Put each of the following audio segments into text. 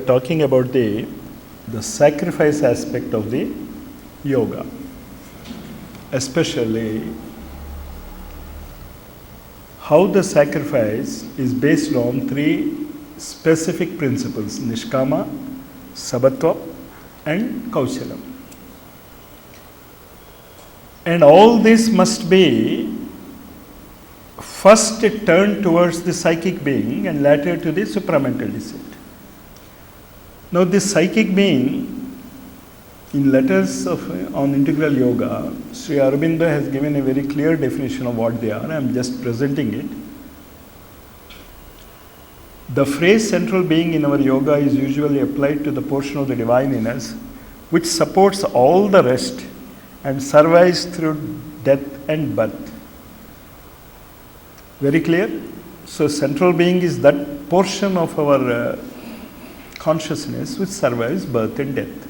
talking about the sacrifice aspect of the yoga, especially how the sacrifice is based on three specific principles: Nishkama, Sabatva and Kaushalam. And all this must be first turned towards the psychic being and later to the supramental descent. Now this psychic being, in letters on integral yoga, Sri Aurobindo has given a very clear definition of what they are. I am just presenting it. The phrase central being in our yoga is usually applied to the portion of the divine in us which supports all the rest and survives through death and birth. Very clear? So central being is that portion of our consciousness which survives birth and death.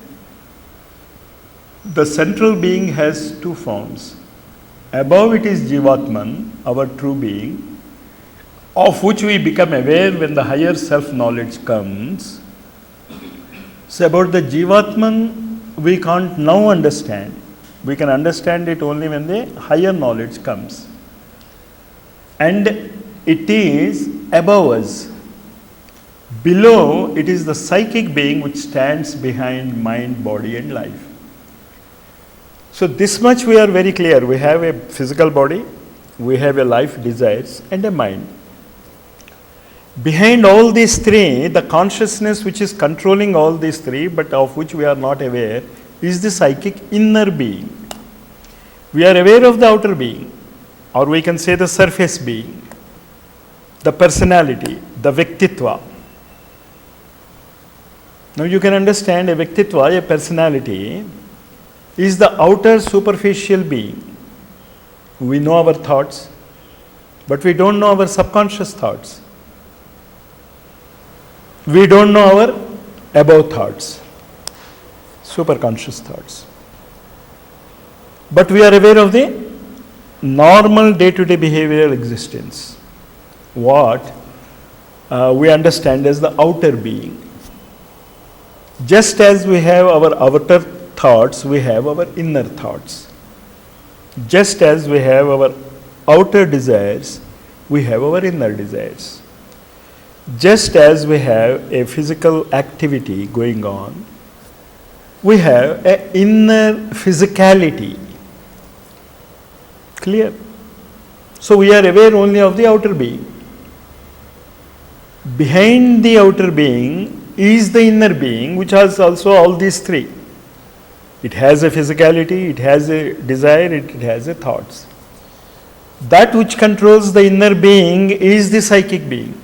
The central being has two forms. Above it is Jivatman, our true being, of which we become aware when the higher self-knowledge comes. So about the Jivatman, we can't now understand. We can understand it only when the higher knowledge comes. And it is above us. Below, it is the psychic being which stands behind mind, body and life. So this much we are very clear. We have a physical body, we have a life, desires and a mind. Behind all these three, the consciousness which is controlling all these three but of which we are not aware is the psychic inner being. We are aware of the outer being, or we can say the surface being, the personality, the Vyaktitva. Now you can understand a Vyaktitva, a personality, is the outer superficial being. We know our thoughts, but we don't know our subconscious thoughts. We don't know our above thoughts, superconscious thoughts. But we are aware of the normal day-to-day behavioral existence, what we understand as the outer being. Just as we have our outer thoughts, we have our inner thoughts. Just as we have our outer desires, we have our inner desires. Just as we have a physical activity going on, we have an inner physicality. Clear? So we are aware only of the outer being. Behind the outer being is the inner being, which has also all these three. It has a physicality, it has a desire, it has a thoughts. That which controls the inner being is the psychic being.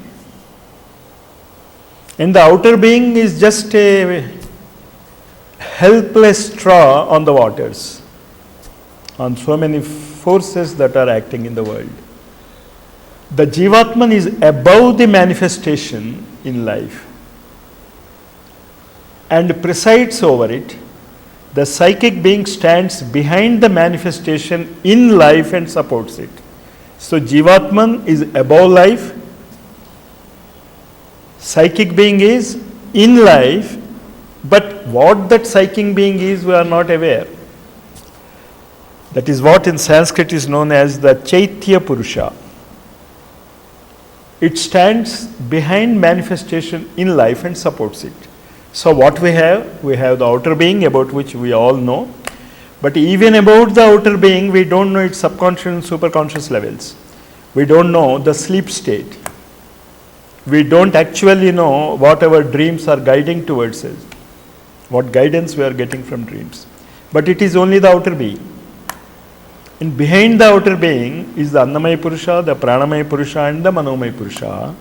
And the outer being is just a helpless straw on the waters, on so many forces that are acting in the world. The Jivatman is above the manifestation in life and presides over it. The psychic being stands behind the manifestation in life and supports it. So Jivatman is above life. Psychic being is in life, but what that psychic being is, we are not aware. That is what in Sanskrit is known as the Chaitya Purusha. It stands behind manifestation in life and supports it. So what we have the outer being about which we all know, but even about the outer being we don't know its subconscious and superconscious levels. We don't know the sleep state. We don't actually know what our dreams are guiding towards us, what guidance we are getting from dreams. But it is only the outer being. And behind the outer being is the Annamaya Purusha, the Pranamaya Purusha and the Manomaya Purusha.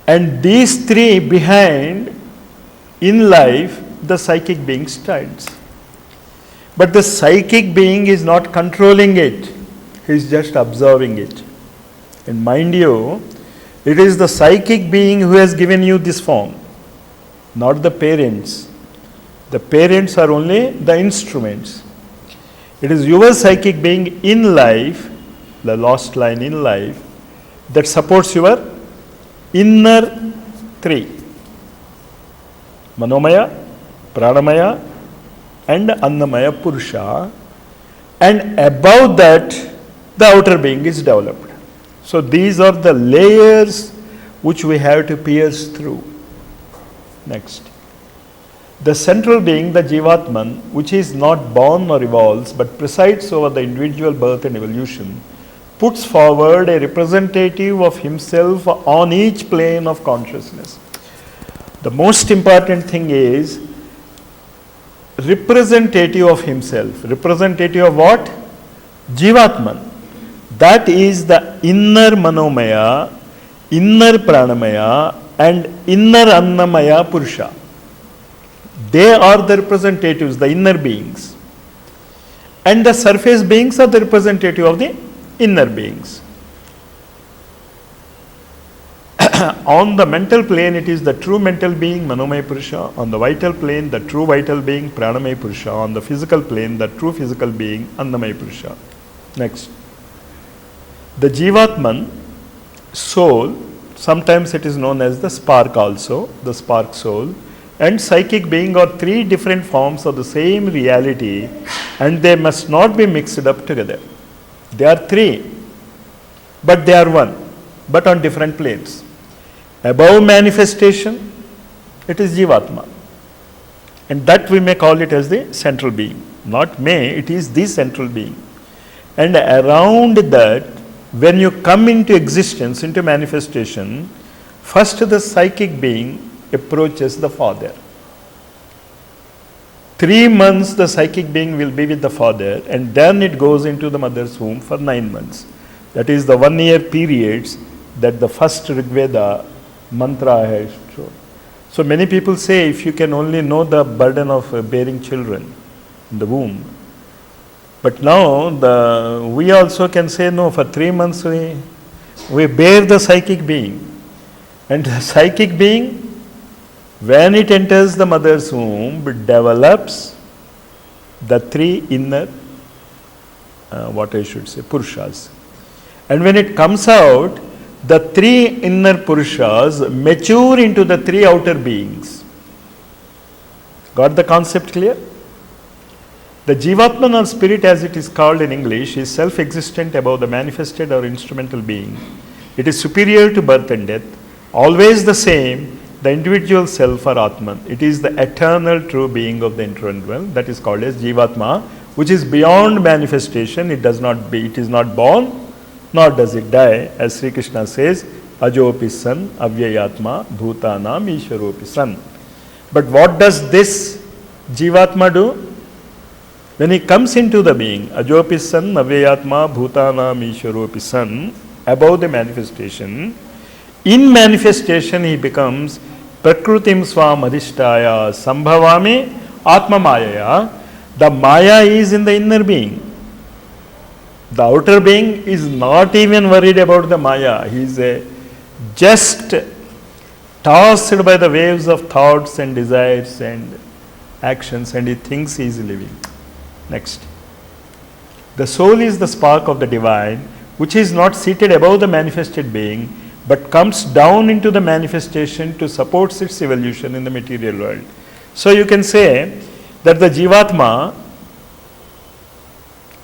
And these three behind, in life, the psychic being stands. But the psychic being is not controlling it, he is just observing it. And mind you, it is the psychic being who has given you this form, not the parents. The parents are only the instruments. It is your psychic being in life, the lost line in life, that supports your inner three. Manomaya, Pranamaya and Annamaya Purusha, and above that the outer being is developed. So these are the layers which we have to pierce through. Next. The central being, the Jivatman, which is not born or evolves but presides over the individual birth and evolution, puts forward a representative of himself on each plane of consciousness. The most important thing is representative of himself. Representative of what? Jivatman. That is the inner Manomaya, inner Pranamaya and inner Annamaya Purusha. They are the representatives, the inner beings. And the surface beings are the representative of the inner beings. On the mental plane, it is the true mental being, Manomaya Purusha. On the vital plane, the true vital being, Pranamaya Purusha. On the physical plane, the true physical being, Annamaya Purusha. Next. The Jivatman, soul, sometimes it is known as the spark also, the spark soul, and psychic being are three different forms of the same reality, and they must not be mixed up together. They are three, but they are one, but on different planes. Above manifestation, it is Jivatma, and that we may call it as the central being. Not may, it is the central being. And around that, when you come into existence, into manifestation, first the psychic being approaches the father. 3 months the psychic being will be with the father, and then it goes into the mother's womb for 9 months. That is the 1 year periods that the first Rigveda mantra has shown. So many people say, if you can only know the burden of bearing children in the womb. But now we also can say, no, for 3 months we bear the psychic being. And the psychic being, when it enters the mother's womb, it develops the three inner, Purushas. And when it comes out, the three inner Purushas mature into the three outer beings. Got the concept clear? The Jivatman or spirit, as it is called in English, is self-existent above the manifested or instrumental being. It is superior to birth and death, always the same, the individual self or Atman. It is the eternal true being of the internal realm, that is called as Jivatma, which is beyond manifestation. It is not born, nor does it die, as Sri Krishna says, Ajopi San, Avyayatma, Bhutanam, Ishwaropi San. But what does this Jivatma do? When he comes into the being, Ajopi San, Avyayatma, Bhutanam, Ishwaropi San, above the manifestation, in manifestation he becomes Prakrutim Swam Adhishtaya Sambhavami Atma Mayaya. The Maya is in the inner being. The outer being is not even worried about the Maya. He is just tossed by the waves of thoughts and desires and actions, and he thinks he is living. Next. The soul is the spark of the divine, which is not seated above the manifested being, but comes down into the manifestation to support its evolution in the material world. So you can say that the Jivatma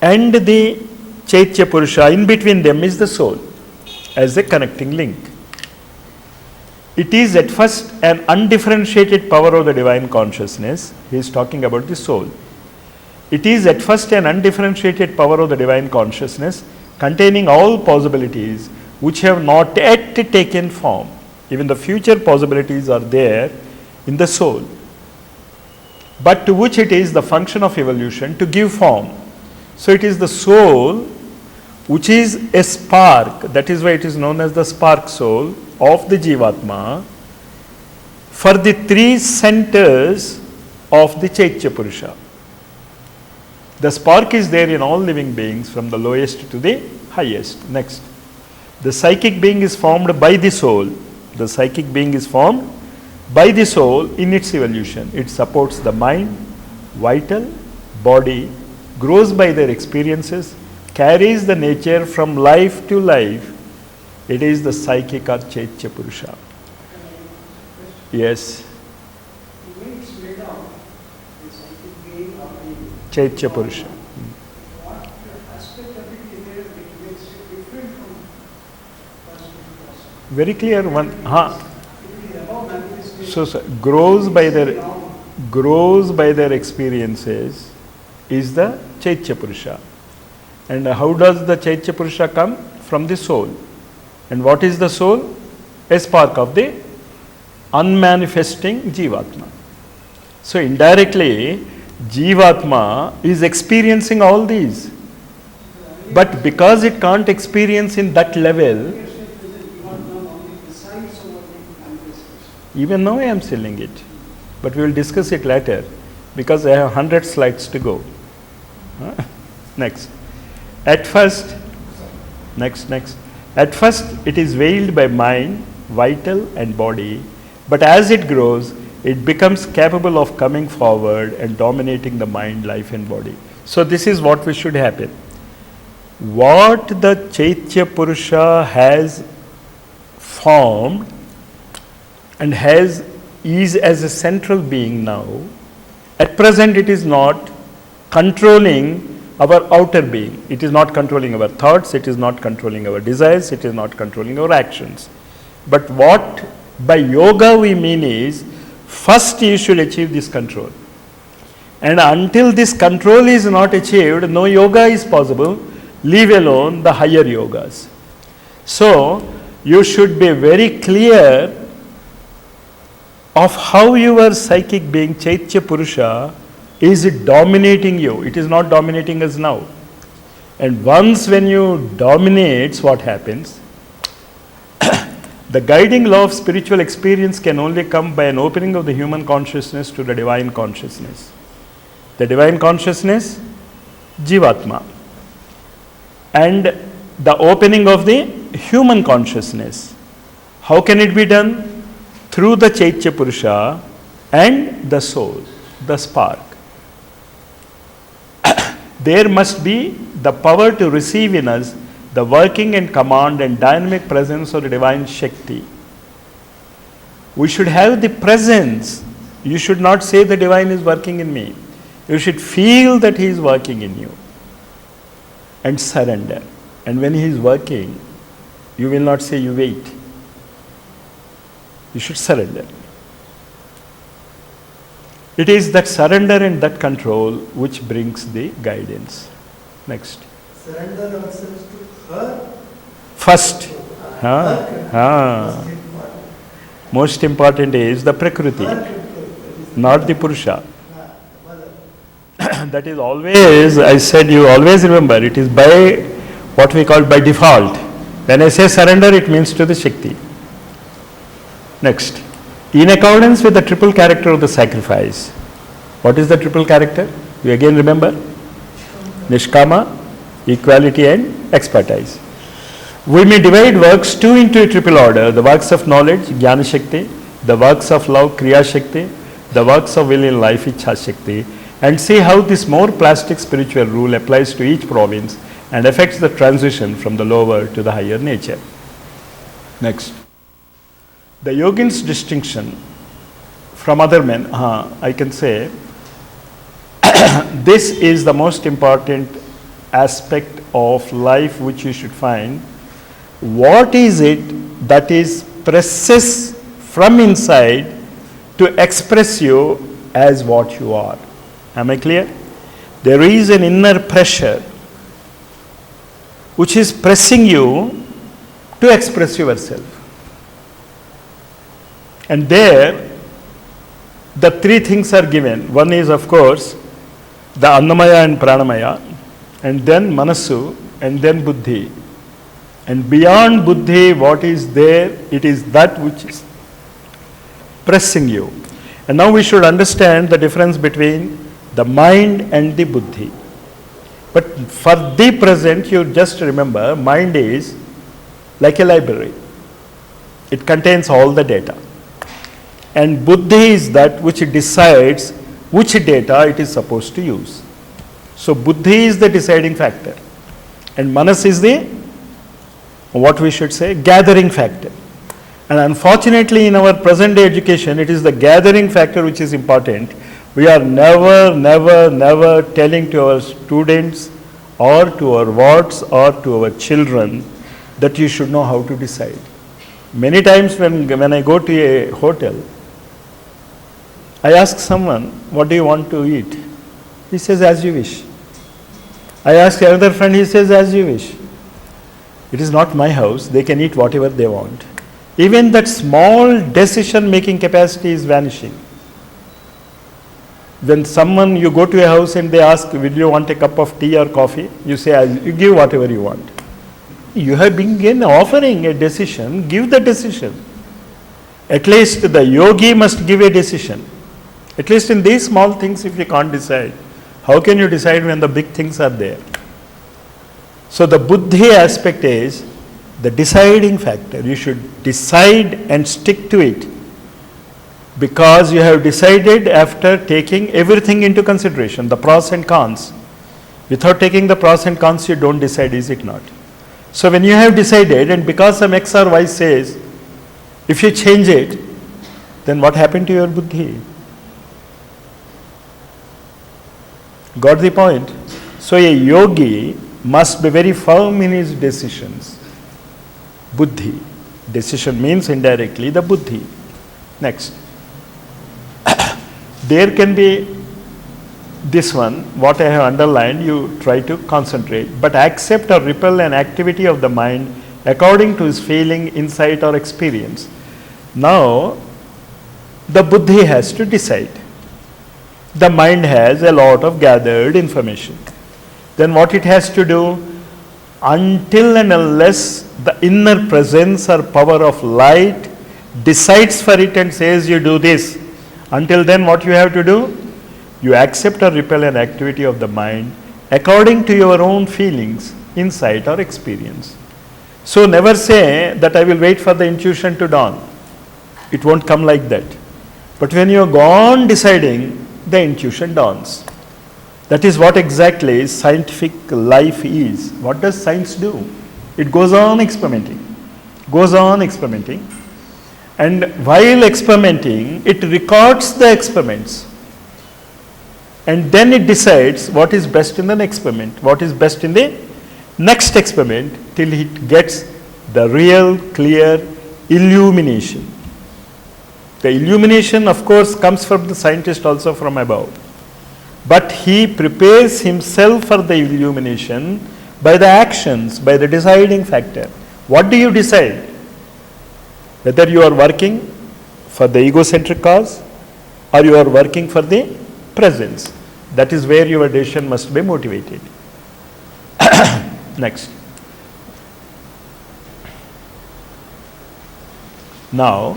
and the Chaitya Purusha, in between them is the soul as a connecting link. It is at first an undifferentiated power of the divine consciousness. He is talking about the soul. It is at first an undifferentiated power of the divine consciousness containing all possibilities which have not yet taken form. Even the future possibilities are there in the soul, but to which it is the function of evolution to give form. So it is the soul which is a spark, that is why it is known as the spark soul of the Jivatma, for the three centers of the Chaitya Purusha. The spark is there in all living beings from the lowest to the highest. Next. The psychic being is formed by the soul. The psychic being is formed by the soul in its evolution. It supports the mind, vital, body, grows by their experiences, carries the nature from life to life. It is the psychic or Chaitya Purusha. Yes. You Chaitya Purusha. What aspect of it is there which makes it different from cosmic process? Very clear one. It is above manifestation. So grows by their experiences is the Chaitya Purusha. And how does the Chaitya Purusha come? From the soul. And what is the soul? A spark of the unmanifesting Jivatma. So indirectly, Jivatma is experiencing all these. But because it can't experience in that level, even now I am selling it. But we will discuss it later because I have 100 slides to go. Next. At first, At first it is veiled by mind, vital and body, but as it grows, it becomes capable of coming forward and dominating the mind, life and body. So this is what we should happen. What the Chaitya Purusha has formed and is as a central being now, at present it is not controlling our outer being. It is not controlling our thoughts, it is not controlling our desires, it is not controlling our actions. But what by yoga we mean is, first you should achieve this control. And until this control is not achieved, no yoga is possible, leave alone the higher yogas. So, you should be very clear of how your psychic being, Chaitya Purusha, is dominating you. It is not dominating us now. And once when you dominates, what happens? The guiding law of spiritual experience can only come by an opening of the human consciousness to the divine consciousness. The divine consciousness, Jivatma. And the opening of the human consciousness. How can it be done? Through the Chaitya Purusha and the soul, the spark. There must be the power to receive in us the working and command and dynamic presence of the divine Shakti. We should have the presence. You should not say the divine is working in me. You should feel that he is working in you and surrender. And when he is working, you will not say you wait. You should surrender. It is that surrender and that control which brings the guidance. Next. Surrender ourselves to her. First. Most important is the Prakriti, not the Purusha. That is always, I said you always remember, it is by what we call by default. When I say surrender, it means to the Shakti. Next. In accordance with the triple character of the sacrifice. What is the triple character? You again remember? Nishkama, equality and expertise. We may divide works too into a triple order. The works of knowledge, Jnana Shakti. The works of love, Kriya Shakti. The works of will in life, Ichha Shakti. And see how this more plastic spiritual rule applies to each province and affects the transition from the lower to the higher nature. Next. The yogin's distinction from other men, I can say, this is the most important aspect of life which you should find. What is it that is presses from inside to express you as what you are? Am I clear? There is an inner pressure which is pressing you to express yourself. And there, the three things are given. One is, of course, the Annamaya and Pranamaya, and then Manasu, and then Buddhi. And beyond Buddhi, what is there? It is that which is pressing you. And now we should understand the difference between the mind and the Buddhi. But for the present, you just remember, mind is like a library. It contains all the data. And Buddhi is that which decides which data it is supposed to use. So Buddhi is the deciding factor. And Manas is the, what we should say, gathering factor. And unfortunately in our present day education, it is the gathering factor which is important. We are never telling to our students or to our wards or to our children that you should know how to decide. Many times when I go to a hotel, I ask someone, what do you want to eat? He says, as you wish. I ask another friend, he says, as you wish. It is not my house, they can eat whatever they want. Even that small decision making capacity is vanishing. When someone, you go to a house and they ask, will you want a cup of tea or coffee? You say, you give whatever you want. You have been offering a decision, give the decision. At least the yogi must give a decision. At least in these small things, if you can't decide, how can you decide when the big things are there? So the buddhi aspect is the deciding factor. You should decide and stick to it, because you have decided after taking everything into consideration, the pros and cons. Without taking the pros and cons, you don't decide, is it not? So when you have decided, and because some X or Y says, if you change it, then what happened to your buddhi? Got the point? So a yogi must be very firm in his decisions. Buddhi. Decision means indirectly the buddhi. Next. There can be this one, what I have underlined, you try to concentrate, but accept or repel an activity of the mind according to his feeling, insight or experience. Now, the buddhi has to decide. The mind has a lot of gathered information. Then what it has to do, until and unless the inner presence or power of light decides for it and says you do this, until then what you have to do? You accept or repel an activity of the mind according to your own feelings, insight or experience. So never say that I will wait for the intuition to dawn. It won't come like that. But when you are gone deciding, the intuition dawns. That is what exactly scientific life is. What does science do? It goes on experimenting, and while experimenting, it records the experiments, and then it decides what is best in the next experiment, what is best in the next experiment, till it gets the real clear illumination. The illumination, of course, comes from the scientist, also from above. But he prepares himself for the illumination by the actions, by the deciding factor. What do you decide? Whether you are working for the egocentric cause or you are working for the presence. That is where your decision must be motivated. Next. Now,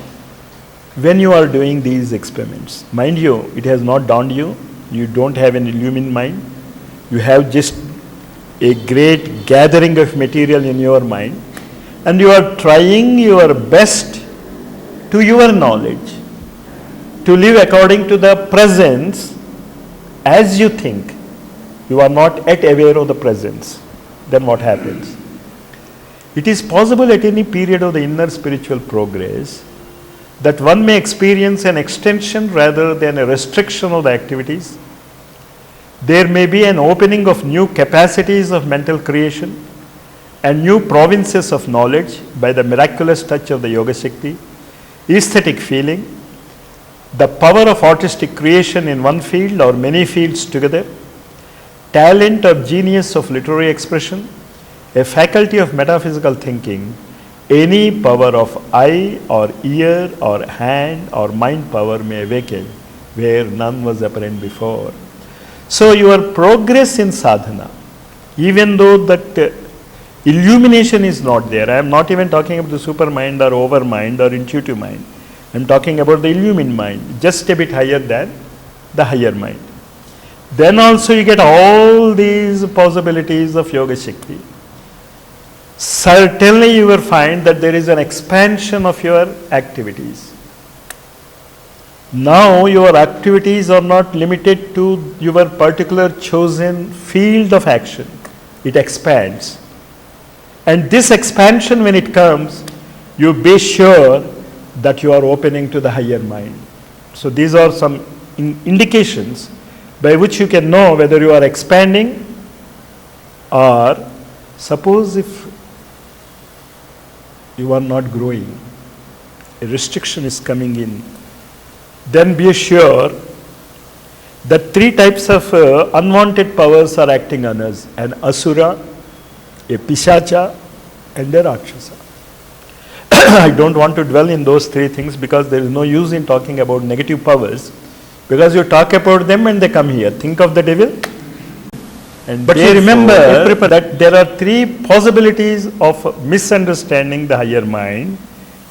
when you are doing these experiments, mind you, it has not dawned you, you don't have an illumined mind, you have just a great gathering of material in your mind, and you are trying your best to your knowledge to live according to the presence as you think. You are not yet aware of the presence. Then what happens? It is possible at any period of the inner spiritual progress that one may experience an extension rather than a restriction of the activities. There may be an opening of new capacities of mental creation and new provinces of knowledge by the miraculous touch of the Yoga Shakti, aesthetic feeling, the power of artistic creation in one field or many fields together, talent or genius of literary expression, a faculty of metaphysical thinking, any power of eye or ear or hand or mind power may awaken where none was apparent before. So your progress in sadhana, even though that illumination is not there, I am not even talking about the super mind or over mind or intuitive mind, I am talking about the illumined mind, just a bit higher than the higher mind. Then also you get all these possibilities of Yoga Shakti. Certainly you will find that there is an expansion of your activities. Now your activities are not limited to your particular chosen field of action. It expands. And this expansion, when it comes, you be sure that you are opening to the higher mind. So these are some indications by which you can know whether you are expanding, or suppose if you are not growing, a restriction is coming in, then be sure that three types of unwanted powers are acting on us: an asura, a pishacha, and a rakshasa. I don't want to dwell in those three things because there is no use in talking about negative powers, because you talk about them and they come here. Think of the devil. But you remember that there are three possibilities of misunderstanding the higher mind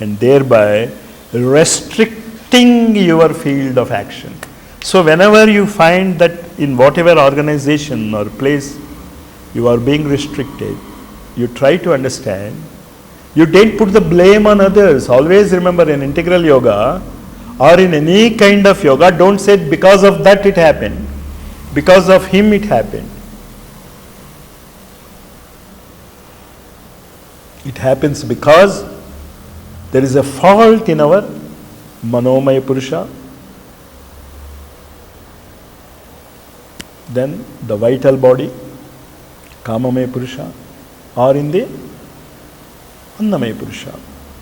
and thereby restricting your field of action. So whenever you find that in whatever organization or place you are being restricted, you try to understand. You don't put the blame on others. Always remember, in integral yoga or in any kind of yoga, don't say because of that it happened, because of him it happened. It happens because there is a fault in our manomaya purusha, then the vital body, kamamaya purusha, or in the annamaya purusha.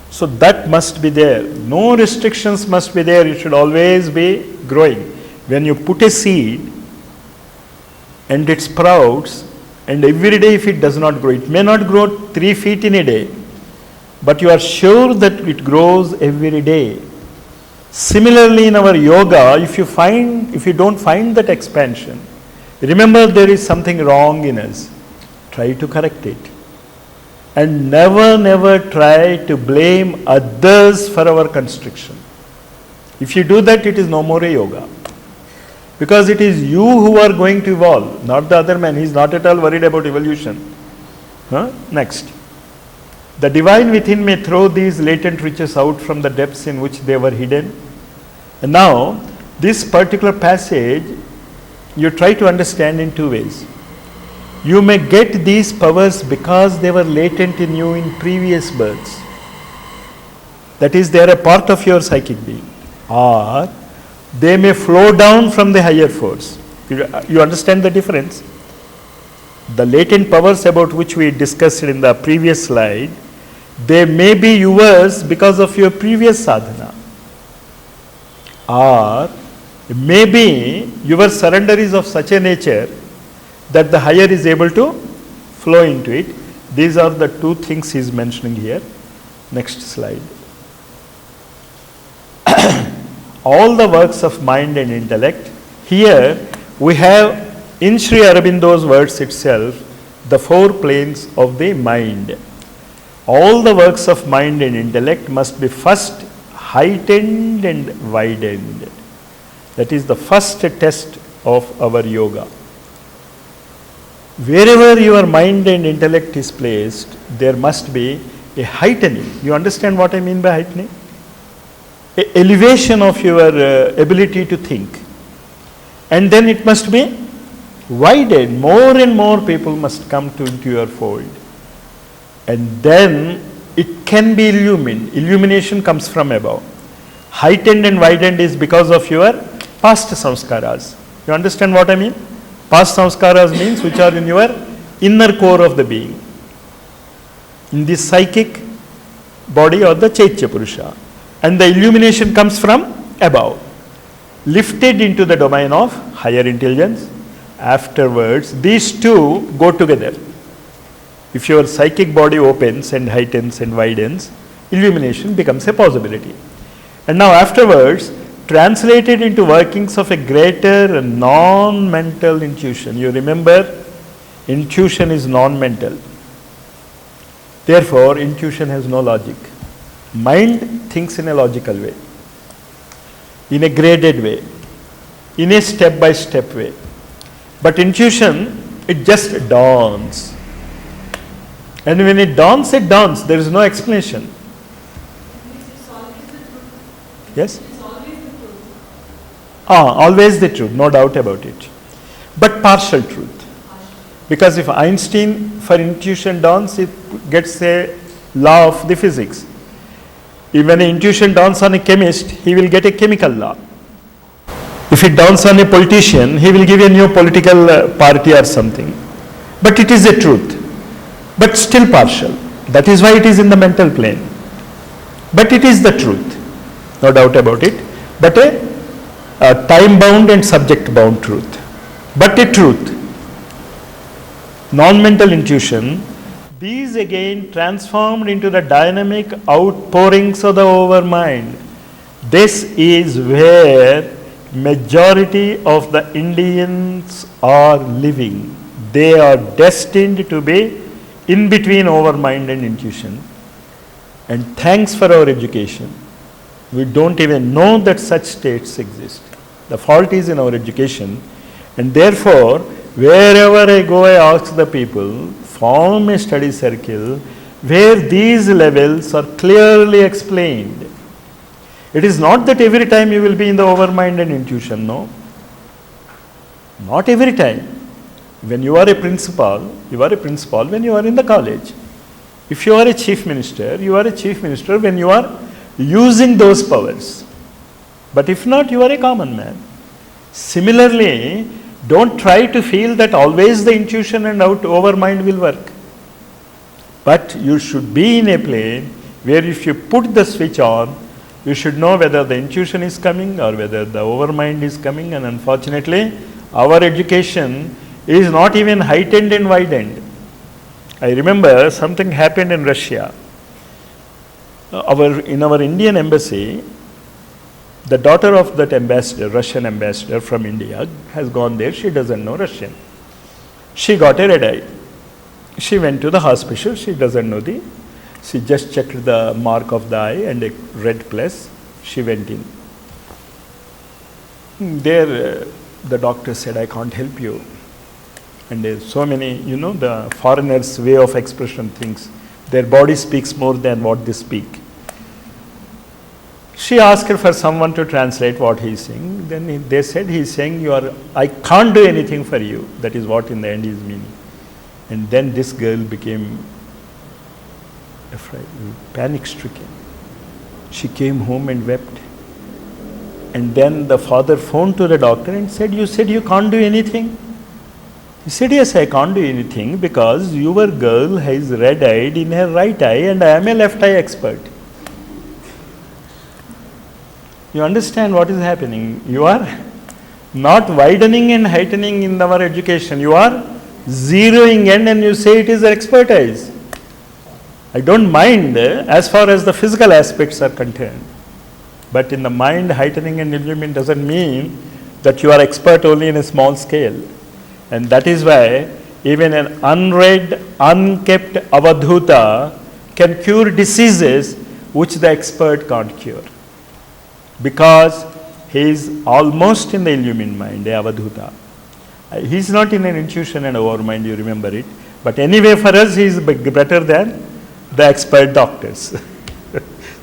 So that must be there. No restrictions must be there. It should always be growing. When you put a seed and it sprouts, and every day if it does not grow, it may not grow 3 feet in a day, but you are sure that it grows every day. Similarly in our yoga, if you don't find that expansion, remember there is something wrong in us. Try to correct it. And never try to blame others for our constriction. If you do that, it is no more a yoga. Because it is you who are going to evolve, not the other man. He is not at all worried about evolution. Next. The divine within may throw these latent riches out from the depths in which they were hidden. And now, this particular passage, you try to understand in two ways. You may get these powers because they were latent in you in previous births. That is, they are a part of your psychic being. Or they may flow down from the higher force. You understand the difference? The latent powers about which we discussed in the previous slide, they may be yours because of your previous sadhana. Or maybe your surrender is of such a nature that the higher is able to flow into it. These are the two things he is mentioning here. Next slide. All the works of mind and intellect. Here we have in Sri Aurobindo's words itself the 4 planes of the mind. All the works of mind and intellect must be first heightened and widened. That is the first test of our yoga. Wherever your mind and intellect is placed, there must be a heightening. You understand what I mean by heightening? An elevation of your ability to think. And then it must be widened. More and more people must come into your fold. And then it can be illumined. Illumination comes from above. Heightened and widened is because of your past samskaras. You understand what I mean? Past samskaras means which are in your inner core of the being. In the psychic body or the Chaitya Purusha. And the illumination comes from above. Lifted into the domain of higher intelligence. Afterwards, these two go together. If your psychic body opens and heightens and widens, illumination becomes a possibility. And now afterwards, translated into workings of a greater non-mental intuition. You remember, intuition is non-mental. Therefore, intuition has no logic. Mind thinks in a logical way, in a graded way, in a step-by-step way. But intuition, it just dawns. And when it dawns, there is no explanation. Yes? Always the truth, no doubt about it. But partial truth. Because if Einstein, for intuition dawns, it gets a law of the physics. If when intuition dawns on a chemist, he will get a chemical law. If it downs on a politician, he will give a new political party or something. But it is a truth, but still partial. That is why it is in the mental plane. But it is the truth, no doubt about it, but a time-bound and subject-bound truth. But a truth. Non-mental intuition, these again transformed into the dynamic outpourings of the overmind. This is where majority of the Indians are living. They are destined to be in between overmind and intuition. And thanks for our education, we don't even know that such states exist. The fault is in our education, and therefore, wherever I go, I ask the people, form a study circle where these levels are clearly explained. It is not that every time you will be in the overmind and intuition, no. Not every time. When you are a principal, you are a principal when you are in the college. If you are a chief minister, you are a chief minister when you are using those powers. But if not, you are a common man. Similarly, don't try to feel that always the intuition and overmind will work. But you should be in a plane where if you put the switch on, you should know whether the intuition is coming or whether the overmind is coming. And unfortunately, our education is not even heightened and widened. I remember something happened in Russia. In our Indian embassy, the daughter of that ambassador, Russian ambassador from India, has gone there. She doesn't know Russian. She got a red eye. She went to the hospital. She doesn't know she just checked the mark of the eye and a red plus. She went in. There, the doctor said, I can't help you. And there's so many, the foreigners' way of expression things. Their body speaks more than what they speak. She asked her for someone to translate what he is saying. Then they said, he is saying, I can't do anything for you. That is what in the end is meaning. And then this girl became afraid, panic-stricken. She came home and wept. And then the father phoned to the doctor and said, you said you can't do anything? He said, yes, I can't do anything because your girl has red-eyed in her right eye and I am a left-eye expert. You understand what is happening? You are not widening and heightening in our education. You are zeroing in and you say it is expertise. I don't mind as far as the physical aspects are concerned. But in the mind, heightening and illumination doesn't mean that you are expert only in a small scale. And that is why even an unread, unkept avadhuta can cure diseases which the expert can't cure. Because he is almost in the illumined mind, the avadhuta. He is not in an intuition and overmind, you remember it. But anyway, for us, he is better than the expert doctors.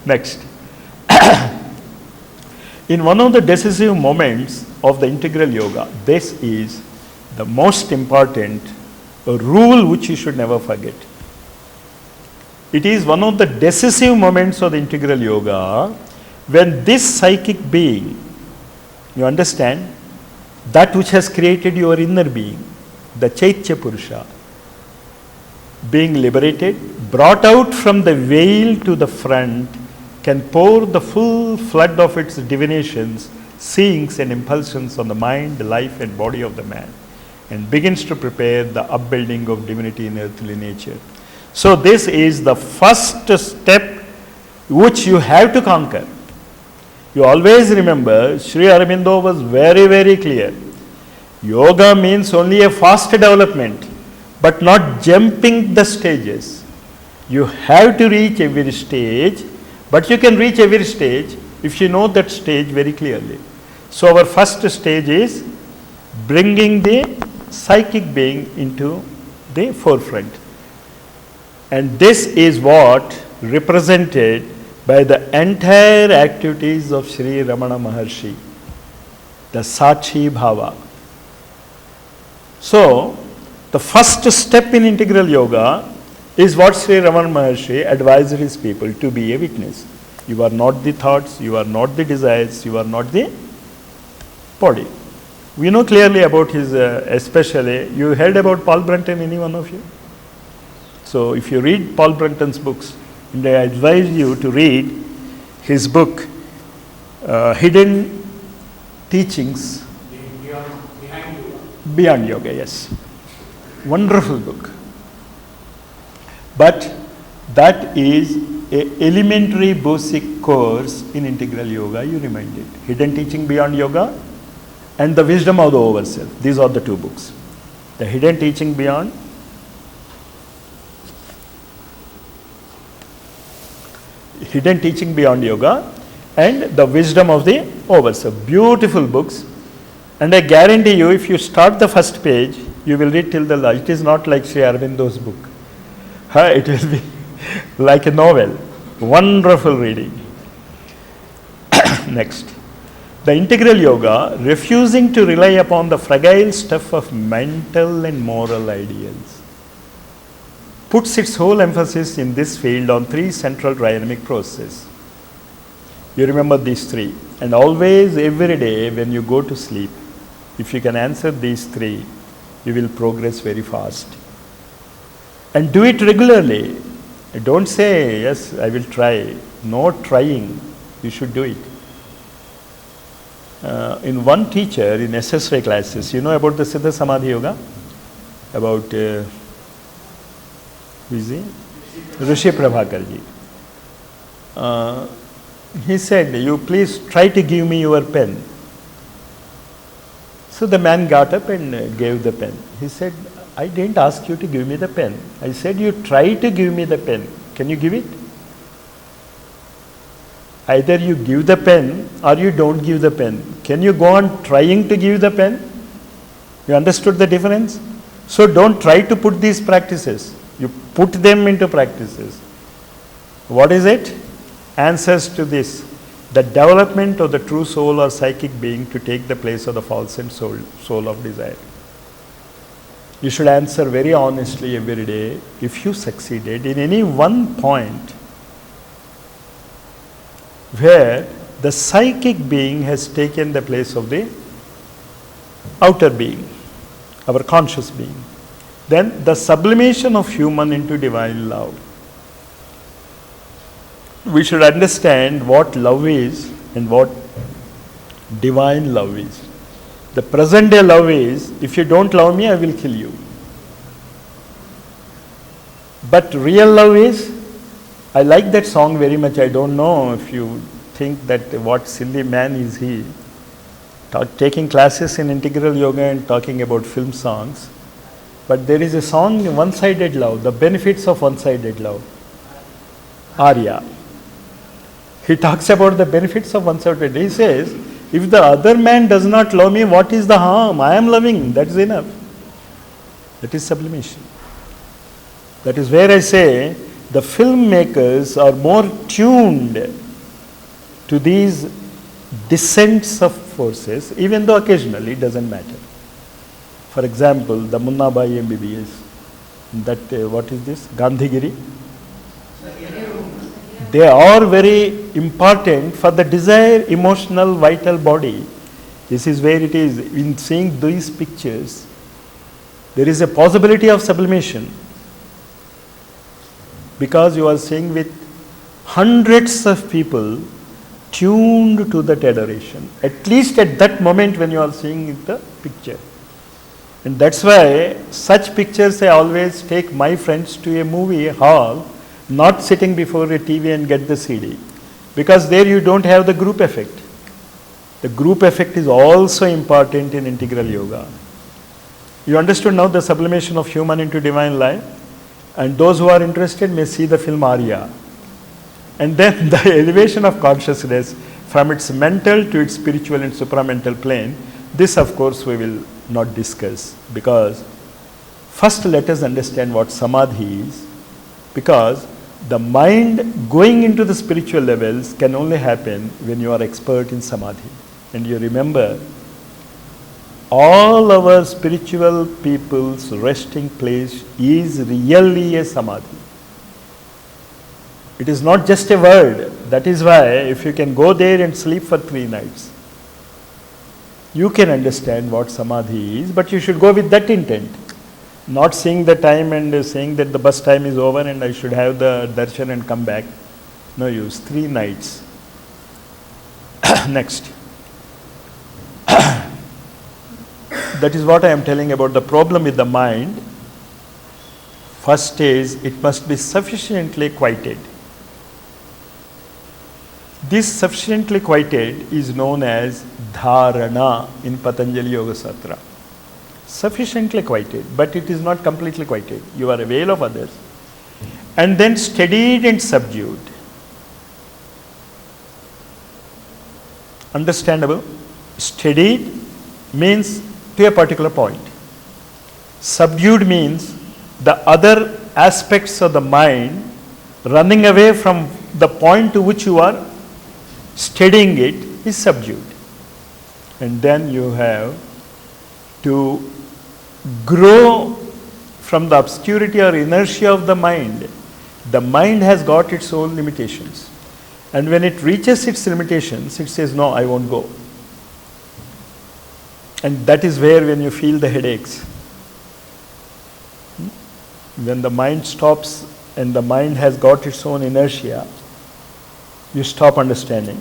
Next. In one of the decisive moments of the integral yoga, this is the most important rule which you should never forget. It is one of the decisive moments of the integral yoga when this psychic being, you understand, that which has created your inner being, the Chaitya Purusha, being liberated, brought out from the veil to the front, can pour the full flood of its divinations, seeings and impulsions on the mind, life and body of the man, and begins to prepare the upbuilding of divinity in earthly nature. So this is the first step which you have to conquer. You always remember, Sri Aurobindo was very, very clear. Yoga means only a fast development, but not jumping the stages. You have to reach every stage, but you can reach every stage if you know that stage very clearly. So our first stage is bringing the psychic being into the forefront. And this is what represented by the entire activities of Sri Ramana Maharshi, the Sachi Bhava. So, the first step in integral yoga is what Sri Ramana Maharshi advised his people to be a witness. You are not the thoughts, you are not the desires, you are not the body. We know clearly about his, especially, you heard about Paul Brunton, any one of you? So if you read Paul Brunton's books, and I advise you to read his book, Hidden Teachings Beyond Yoga, yes. Wonderful book. But that is a elementary basic course in integral yoga, you remind it. Hidden Teaching Beyond Yoga and The Wisdom of the Overself. These are the two books. The Hidden Teaching Beyond Yoga and The Wisdom of the Overself. Beautiful books. And I guarantee you, if you start the first page, you will read till the last. It is not like Sri Aurobindo's book. It will be like a novel. Wonderful reading. Next. The integral yoga, refusing to rely upon the fragile stuff of mental and moral ideals, puts its whole emphasis in this field on three central dynamic processes. You remember these three. And always, every day, when you go to sleep, if you can answer these three, you will progress very fast. And do it regularly. Don't say, yes, I will try. No trying. You should do it. In one teacher in SSY classes, you know about the Siddha Samadhi Yoga? About, who is he? Rishi Prabhakar ji. He said, you please try to give me your pen. So the man got up and gave the pen. He said, I didn't ask you to give me the pen. I said, you try to give me the pen. Can you give it? Either you give the pen or you don't give the pen. Can you go on trying to give the pen? You understood the difference? So don't try to put these practices. You put them into practices. What is it? Answers to this. The development of the true soul or psychic being to take the place of the false and soul of desire. You should answer very honestly every day. If you succeeded in any one point where the psychic being has taken the place of the outer being, our conscious being, then the sublimation of human into divine love. We should understand what love is and what divine love is. The present day love is, if you don't love me, I will kill you. But real love is, I like that song very much. I don't know if you think that what silly man is he, taking classes in integral yoga and talking about film songs. But there is a song, One-Sided Love, the benefits of one-sided love. Arya. He talks about the benefits of one-sided. He says, if the other man does not love me, what is the harm? I am loving, that is enough. That is sublimation. That is where I say the filmmakers are more tuned to these descents of forces, even though occasionally it doesn't matter. For example, the Munna Bhai MBBS, that what is this? Gandhigiri. They are very important for the desire, emotional, vital body. This is where it is. In seeing these pictures, there is a possibility of sublimation. Because you are seeing with hundreds of people tuned to that adoration. At least at that moment when you are seeing the picture. And that's why such pictures I always take my friends to a movie hall, not sitting before a TV and get the CD. Because there you don't have the group effect. The group effect is also important in integral yoga. You understood now the sublimation of human into divine life? And those who are interested may see the film Arya. And then the elevation of consciousness from its mental to its spiritual and supramental plane. This of course we will not discuss, because first let us understand what samadhi is, because the mind going into the spiritual levels can only happen when you are expert in samadhi. And you remember, all our spiritual people's resting place is really a samadhi. It is not just a word. That is why if you can go there and sleep for 3 nights, you can understand what samadhi is, but you should go with that intent. Not seeing the time and saying that the bus time is over and I should have the darshan and come back. No use. 3 nights. Next. That is what I am telling about the problem with the mind. First is, it must be sufficiently quieted. This sufficiently quieted is known as dharana in Patanjali Yoga Sutra. Sufficiently quieted, but it is not completely quieted. You are aware of others. And then steadied and subdued. Understandable? Steadied means to a particular point. Subdued means the other aspects of the mind running away from the point to which you are steadying it is subdued. And then you have to grow from the obscurity or inertia of the mind. The mind has got its own limitations. And when it reaches its limitations, it says, no, I won't go. And that is where when you feel the headaches. When the mind stops and the mind has got its own inertia, you stop understanding.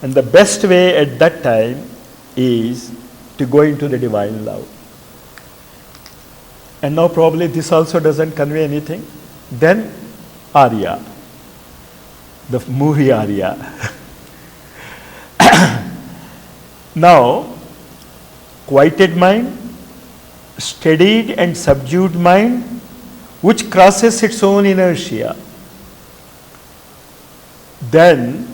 And the best way at that time is to go into the divine love. And now probably this also doesn't convey anything. Then Arya, the movie Arya. Now, quieted mind, steadied and subdued mind, which crosses its own inertia. Then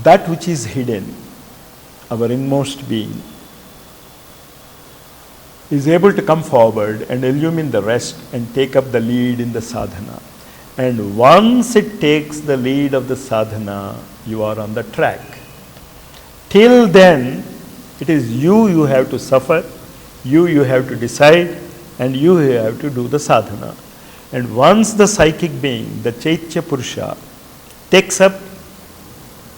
that which is hidden, our inmost being, is able to come forward and illumine the rest and take up the lead in the sadhana. And once it takes the lead of the sadhana, you are on the track. Till then, it is you have to suffer, you have to decide, and you have to do the sadhana. And once the psychic being, the Chaitya Purusha, takes up,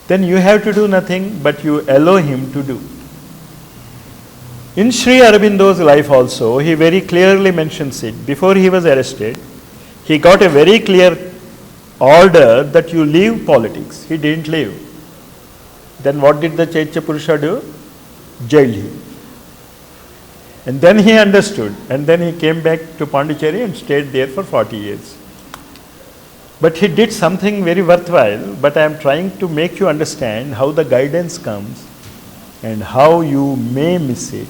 then you have to do nothing, but you allow him to do. In Sri Aurobindo's life also, he very clearly mentions it. Before he was arrested, he got a very clear order that you leave politics. He didn't leave. Then what did the Chaitya Purusha do? Jailed him. And then he understood, and then he came back to Pondicherry and stayed there for 40 years. But he did something very worthwhile, but I am trying to make you understand how the guidance comes and how you may miss it.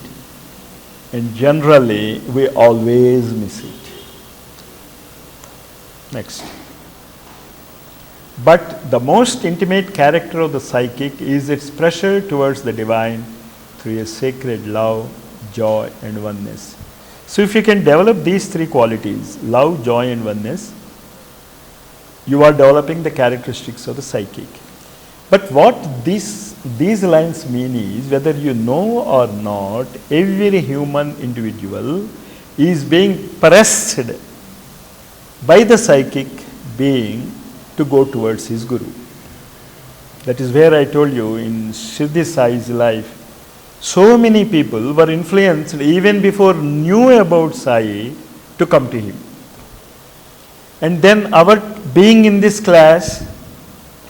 And generally, we always miss it. Next. But the most intimate character of the psychic is its pressure towards the divine through a sacred love, joy and oneness. So if you can develop these 3 qualities, love, joy and oneness, you are developing the characteristics of the psychic. But what these lines mean is, whether you know or not, every human individual is being pressed by the psychic being to go towards his guru. That is where I told you in Siddhi Sai's life, so many people were influenced even before knew about Sai to come to him. And then our being in this class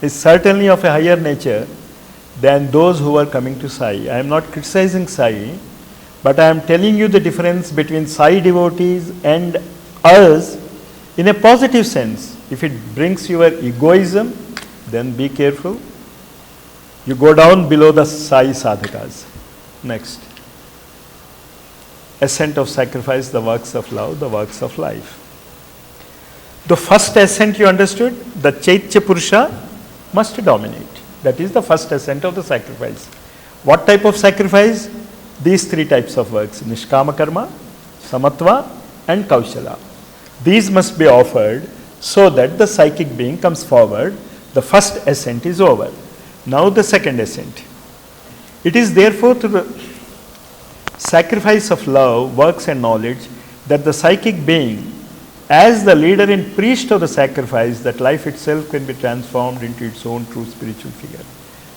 is certainly of a higher nature than those who are coming to Sai. I am not criticizing Sai, but I am telling you the difference between Sai devotees and us in a positive sense. If it brings your egoism, then be careful. You go down below the Sai sadhakas. Next. Ascent of sacrifice, the works of love, the works of life. The first ascent you understood, the Chaitya Purusha must dominate. That is the first ascent of the sacrifice. What type of sacrifice? These 3 types of works, Nishkama Karma, Samatva and Kaushala. These must be offered so that the psychic being comes forward. The first ascent is over. Now the second ascent. It is therefore through the sacrifice of love, works and knowledge that the psychic being, as the leader and priest of the sacrifice, that life itself can be transformed into its own true spiritual figure.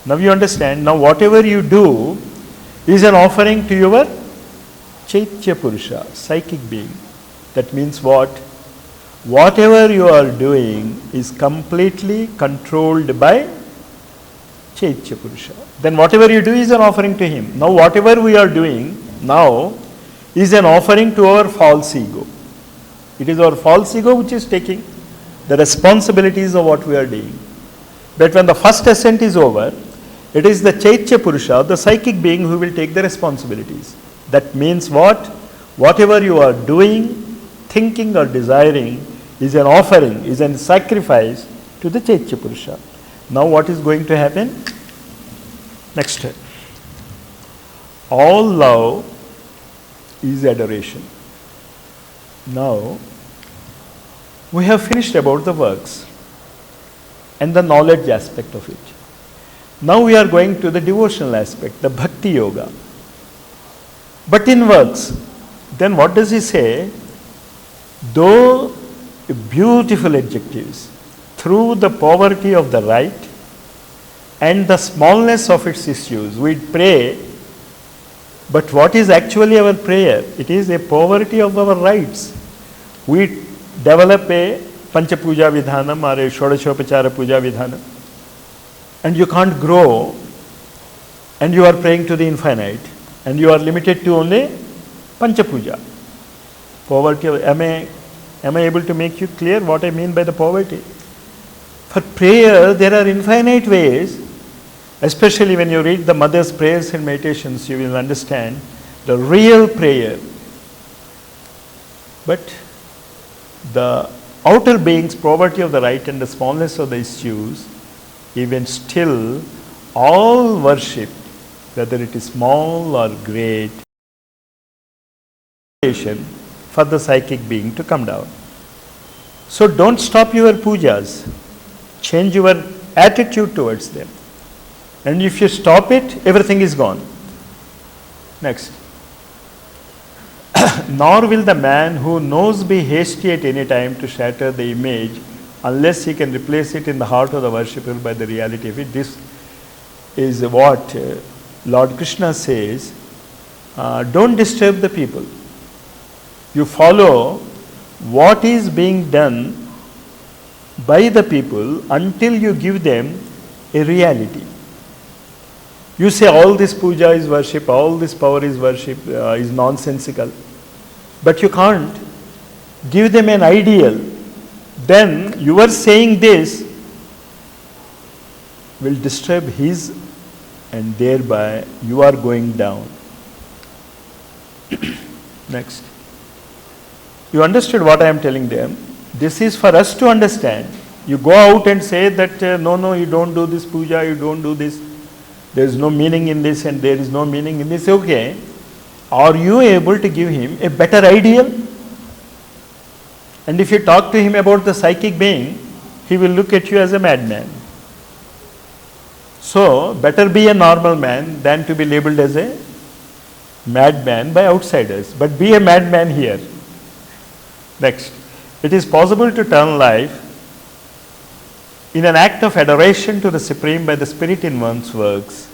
Now you understand, now whatever you do is an offering to your Chaitya Purusha, psychic being. That means what? Whatever you are doing is completely controlled by Chaitya Purusha. Then whatever you do is an offering to him. Now whatever we are doing now is an offering to our false ego. It is our false ego which is taking the responsibilities of what we are doing. But when the first ascent is over, it is the Chaitya Purusha, the psychic being, who will take the responsibilities. That means what? Whatever you are doing, thinking or desiring is an offering, is a sacrifice to the Chaitya Purusha. Now what is going to happen? Next. All love is adoration. Now we have finished about the works and the knowledge aspect of it. Now we are going to the devotional aspect, the bhakti yoga. But in works, then what does he say? Though beautiful adjectives, through the poverty of the right and the smallness of its issues, we pray, but what is actually our prayer? It is a poverty of our rights. We develop a Pancha Puja Vidhanam or a Shodashopachara Puja Vidhanam, and you can't grow, and you are praying to the infinite, and you are limited to only Pancha Puja. Poverty of, am I able to make you clear what I mean by the poverty? For prayer, there are infinite ways, especially when you read the mother's prayers and meditations, you will understand the real prayer. But the outer being's poverty of the right and the smallness of the issues, even still, all worship, whether it is small or great, for the psychic being to come down. So don't stop your pujas, change your attitude towards them. And if you stop it, everything is gone. Next. Nor will the man who knows be hasty at any time to shatter the image unless he can replace it in the heart of the worshipper by the reality of it. This is what Lord Krishna says, don't disturb the people. You follow what is being done by the people until you give them a reality. You say all this puja is worship, all this power is worship, is nonsensical. But you can't give them an ideal. Then you are saying this will disturb his, and thereby you are going down. Next. You understood what I am telling them? This is for us to understand. You go out and say that no, you don't do this puja, you don't do this. There is no meaning in this and there is no meaning in this. Okay. Are you able to give him a better ideal? And if you talk to him about the psychic being, he will look at you as a madman. So, better be a normal man than to be labeled as a madman by outsiders. But be a madman here. Next. It is possible to turn life in an act of adoration to the Supreme by the Spirit in one's works.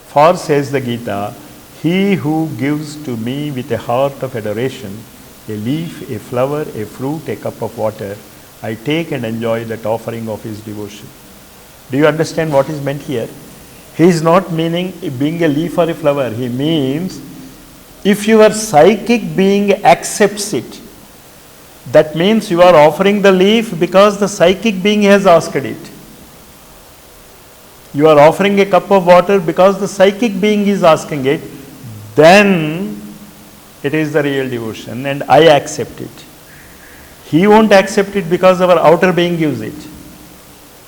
For, says the Gita, he who gives to me with a heart of adoration, a leaf, a flower, a fruit, a cup of water, I take and enjoy that offering of his devotion. Do you understand what is meant here? He is not meaning being a leaf or a flower. He means if your psychic being accepts it, that means you are offering the leaf because the psychic being has asked it. You are offering a cup of water because the psychic being is asking it. Then it is the real devotion and I accept it. He won't accept it because our outer being gives it.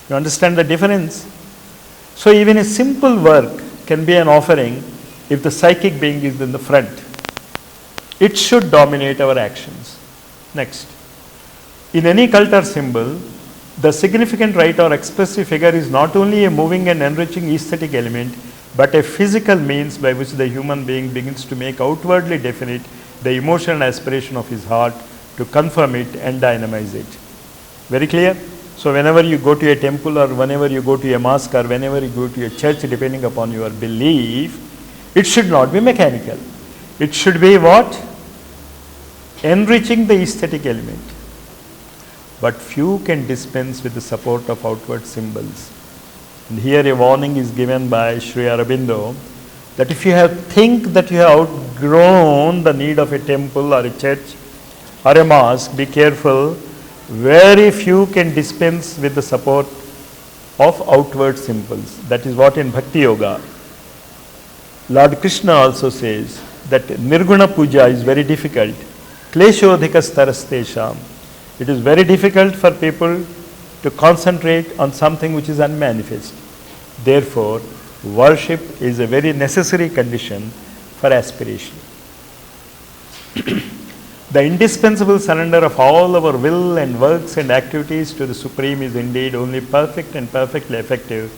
You understand the difference? So even a simple work can be an offering if the psychic being is in the front. It should dominate our actions. Next. In any cult or symbol, the significant rite or expressive figure is not only a moving and enriching aesthetic element, but a physical means by which the human being begins to make outwardly definite the emotional aspiration of his heart to confirm it and dynamize it. Very clear? So whenever you go to a temple or whenever you go to a mosque or whenever you go to a church, depending upon your belief, It should not be mechanical. It should be what? Enriching the aesthetic element. But few can dispense with the support of outward symbols. And here a warning is given by Sri Aurobindo that if you think that you have outgrown the need of a temple or a church or a mosque, be careful. Very few can dispense with the support of outward symbols. That is what in Bhakti Yoga, Lord Krishna also says that Nirguna Puja is very difficult. Kleshodhikastarastesham. It is very difficult for people to concentrate on something which is unmanifest. Therefore, worship is a very necessary condition for aspiration. The indispensable surrender of all our will and works and activities to the Supreme is indeed only perfect and perfectly effective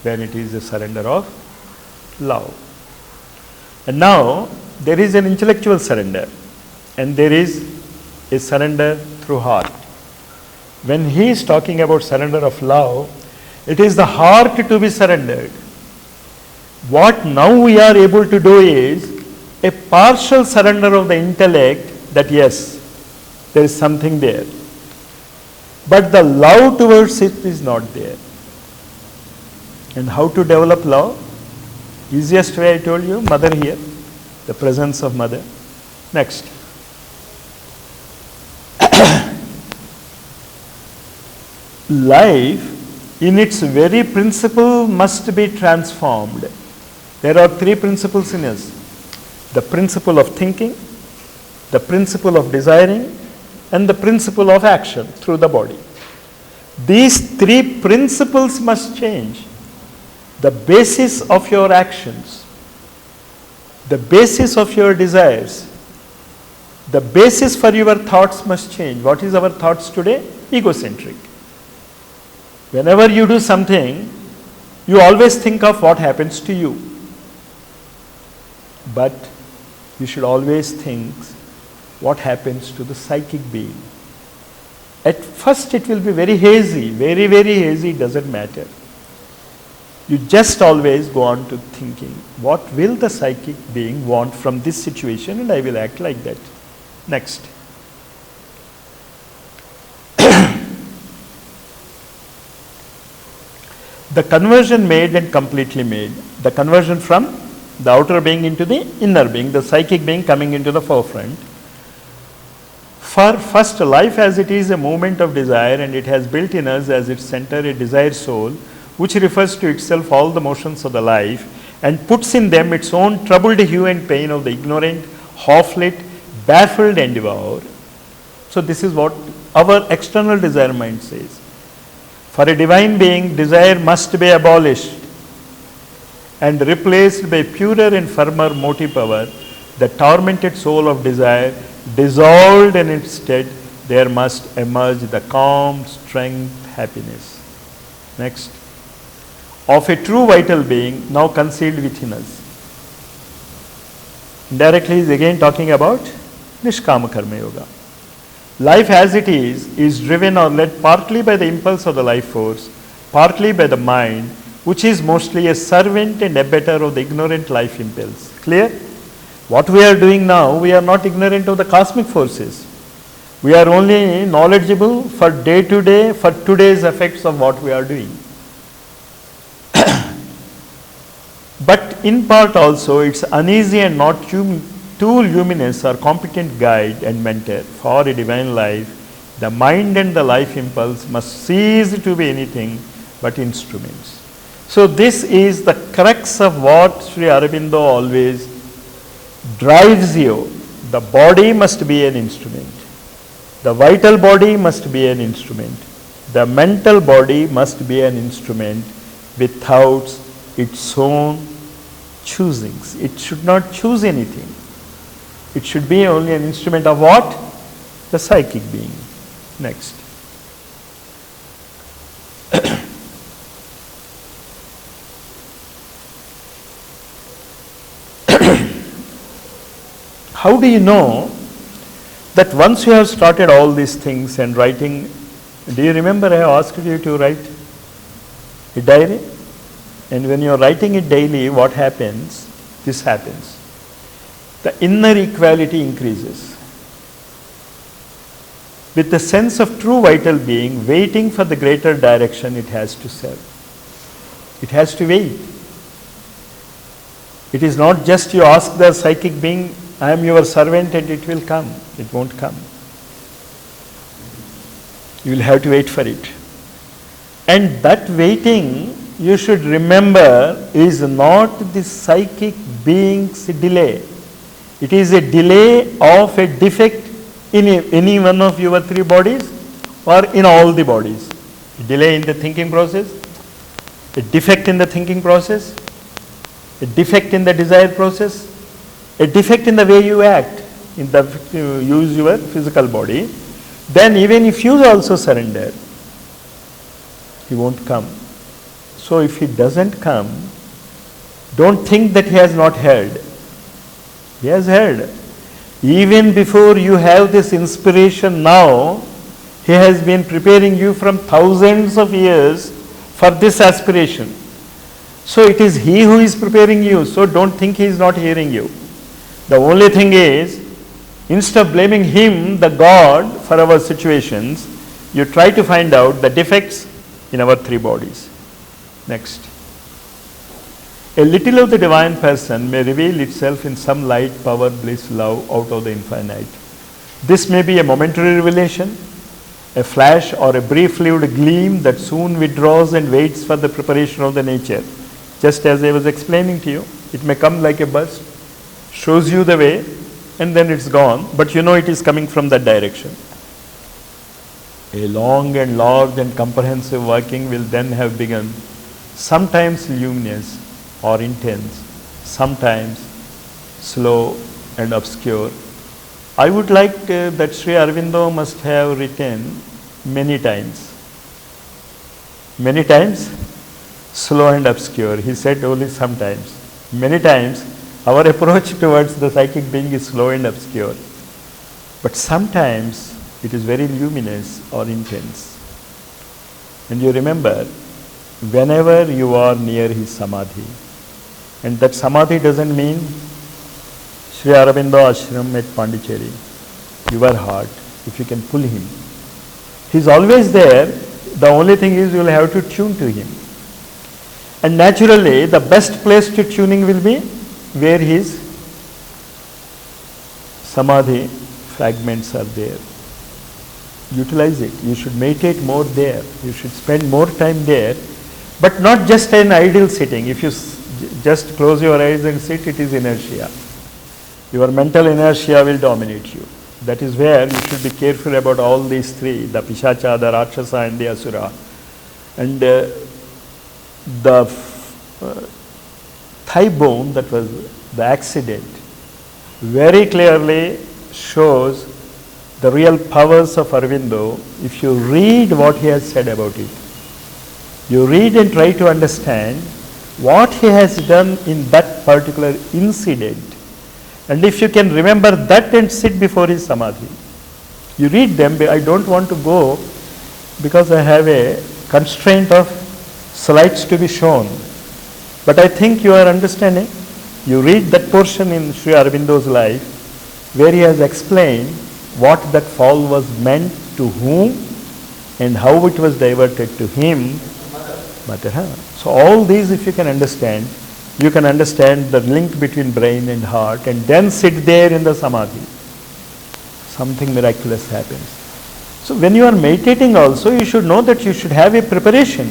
when it is a surrender of love. And now, there is an intellectual surrender and there is a surrender through heart. When he is talking about surrender of love, it is the heart to be surrendered. What now we are able to do is a partial surrender of the intellect, that yes, there is something there. But the love towards it is not there. And how to develop love? Easiest way I told you, mother here, the presence of mother. Next. Life in its very principle must be transformed. There are three principles in us. The principle of thinking, the principle of desiring, and the principle of action through the body. These three principles must change. The basis of your actions, the basis of your desires, the basis for your thoughts must change. What is our thoughts today? Egocentric. Whenever you do something, you always think of what happens to you. But you should always think what happens to the psychic being. At first it will be very hazy, very, very hazy, doesn't matter. You just always go on to thinking, what will the psychic being want from this situation, and I will act like that. Next. The conversion made and completely made. The conversion from the outer being into the inner being, the psychic being coming into the forefront. For first, life as it is a movement of desire, and it has built in us as its center a desire soul, which refers to itself all the motions of the life and puts in them its own troubled hue and pain of the ignorant, half-lit, baffled endeavor. So this is what our external desire mind says. For a divine being, desire must be abolished and replaced by purer and firmer motive power. The tormented soul of desire dissolved, and instead there must emerge the calm, strength, happiness. Next. Of a true vital being now concealed within us. Indirectly he is again talking about Nishkama Karma Yoga. Life as it is driven or led partly by the impulse of the life force, partly by the mind, which is mostly a servant and abettor of the ignorant life impulse. Clear? What we are doing now, we are not ignorant of the cosmic forces. We are only knowledgeable for day to day, for today's effects of what we are doing. But in part also, it's uneasy and not too luminous or competent guide and mentor for a divine life. The mind and the life impulse must cease to be anything but instruments. So this is the crux of what Sri Aurobindo always drives you. The body must be an instrument. The vital body must be an instrument. The mental body must be an instrument without its own choosings. It should not choose anything. It should be only an instrument of what? The psychic being. Next. How do you know that once you have started all these things and writing, do you remember I asked you to write a diary? And when you are writing it daily, what happens? this happens. The inner equality increases. With the sense of true vital being waiting for the greater direction it has to serve. It has to wait. It is not just you ask the psychic being, I am your servant and it will come. It won't come. You will have to wait for it. And that waiting, you should remember, is not the psychic being's delay. It is a delay of a defect in any one of your three bodies or in all the bodies. A delay in the thinking process, a defect in the thinking process, a defect in the desire process, a defect in the way you act, in the use your physical body. Then even if you also surrender, he won't come. So if he doesn't come, don't think that he has not heard. He has heard. Even before you have this inspiration now, he has been preparing you from thousands of years for this aspiration. So it is he who is preparing you. So don't think he is not hearing you. The only thing is, instead of blaming him, the God, for our situations, you try to find out the defects in our three bodies. Next. A little of the divine person may reveal itself in some light, power, bliss, love out of the infinite. This may be a momentary revelation, a flash or a brief-lived gleam that soon withdraws and waits for the preparation of the nature. Just as I was explaining to you, it may come like a burst, shows you the way, and then it's gone, but you know it is coming from that direction. A long and large and comprehensive working will then have begun, sometimes luminous or intense, sometimes slow and obscure. I would like that Sri Aurobindo must have written many times. Many times, slow and obscure. He said only sometimes. Many times, our approach towards the psychic being is slow and obscure. But sometimes, it is very luminous or intense. And you remember, whenever you are near his samadhi, and that samadhi doesn't mean Sri Aurobindo Ashram at Pondicherry, your heart, if you can pull him. He's always there, the only thing is you will have to tune to him. And naturally, the best place to tuning will be where his samadhi fragments are there. Utilize it. You should meditate more there. You should spend more time there, but not just an idle sitting. If you just close your eyes and sit, it is inertia. Your mental inertia will dominate you. That is where you should be careful about all these three, the Pishacha, the Rakshasa and the Asura. And the thigh bone, that was the accident, very clearly shows the real powers of Aurobindo. If you read what he has said about it, you read and try to understand what he has done in that particular incident. And if you can remember that and sit before his samadhi, you read them. I don't want to go because I have a constraint of slides to be shown. But I think you are understanding. You read that portion in Sri Aurobindo's life where he has explained what that fall was meant to whom and how it was diverted to him. So all these, if you can understand, you can understand the link between brain and heart, and then sit there in the samadhi. Something miraculous happens. So when you are meditating also, you should know that you should have a preparation.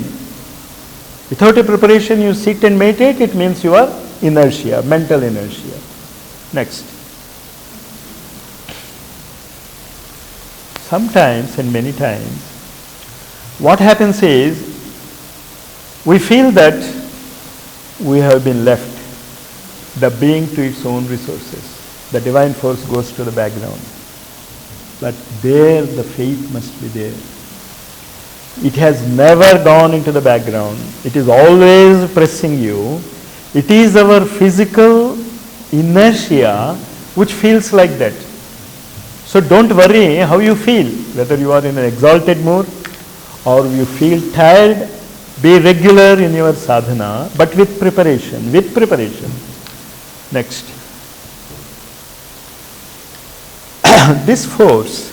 Without a preparation, you sit and meditate, it means you are inertia, mental inertia. Next. Sometimes and many times, what happens is, we feel that we have been left, the being to its own resources. The divine force goes to the background. But there the faith must be there. It has never gone into the background. It is always pressing you. It is our physical inertia which feels like that. So don't worry how you feel, whether you are in an exalted mood or you feel tired. Be regular in your sadhana, but with preparation, Next. This force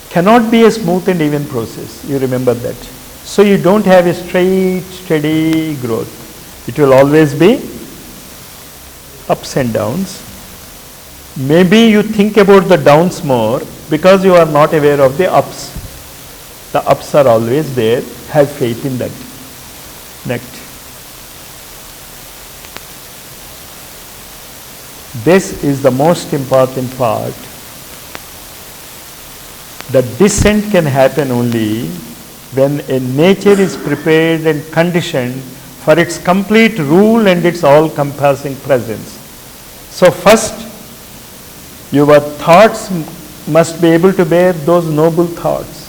cannot be a smooth and even process. You remember that. So you don't have a straight, steady growth. It will always be ups and downs. Maybe you think about the downs more because you are not aware of the ups. The ups are always there. Have faith in that. Next. This is the most important part. The descent can happen only when a nature is prepared and conditioned for its complete rule and its all-compassing presence. So first, your thoughts must be able to bear those noble thoughts.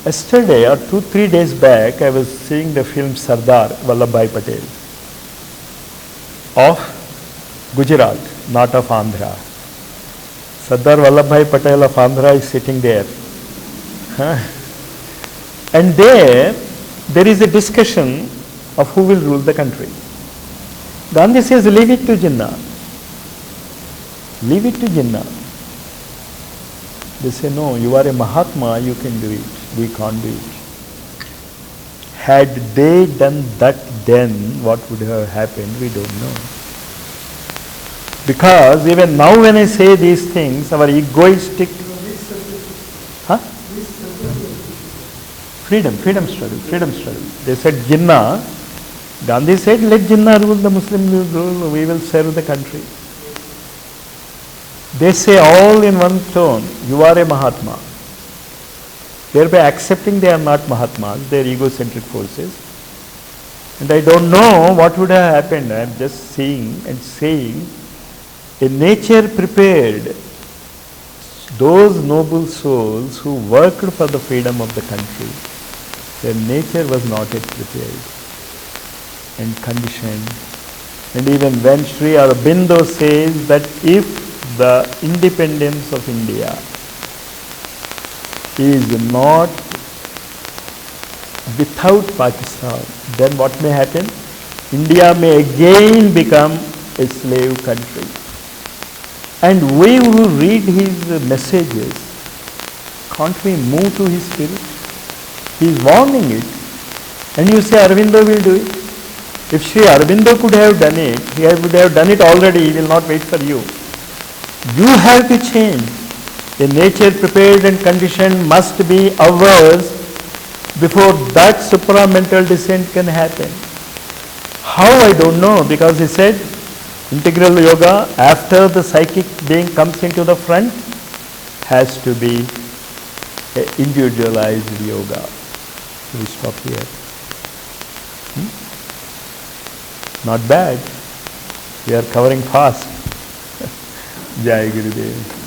Yesterday or 2-3 days back, I was seeing the film Sardar Vallabhbhai Patel of Gujarat, not of Andhra. Sardar Vallabhbhai Patel of Andhra is sitting there. And there is a discussion of who will rule the country. Gandhi says, leave it to Jinnah. Leave it to Jinnah. They say, no, you are a Mahatma, you can do it. We can't do it. Had they done that then, what would have happened, we don't know. Because even now when I say these things, our egoistic... Huh? Freedom struggle. They said Jinnah. Gandhi said, let Jinnah rule, the Muslim will rule, we will serve the country. They say all in one tone, you are a Mahatma. Thereby accepting they are not Mahatmas, they are egocentric forces. And I don't know what would have happened. I am just seeing and saying, a nature prepared those noble souls who worked for the freedom of the country. Their nature was not yet prepared and conditioned. And even when Sri Aurobindo says that if the independence of India is not without Pakistan, then what may happen? India may again become a slave country. And we who read his messages, can't we move to his spirit? He is warning it. And you say Aurobindo will do it. If Sri Aurobindo could have done it, he would have done it already, he will not wait for you. You have to change. A nature prepared and conditioned must be ours before that supramental descent can happen. How, I don't know, because he said integral yoga, after the psychic being comes into the front, has to be an individualized yoga. So we stop here. Not bad. We are covering fast. Jai Gurudev.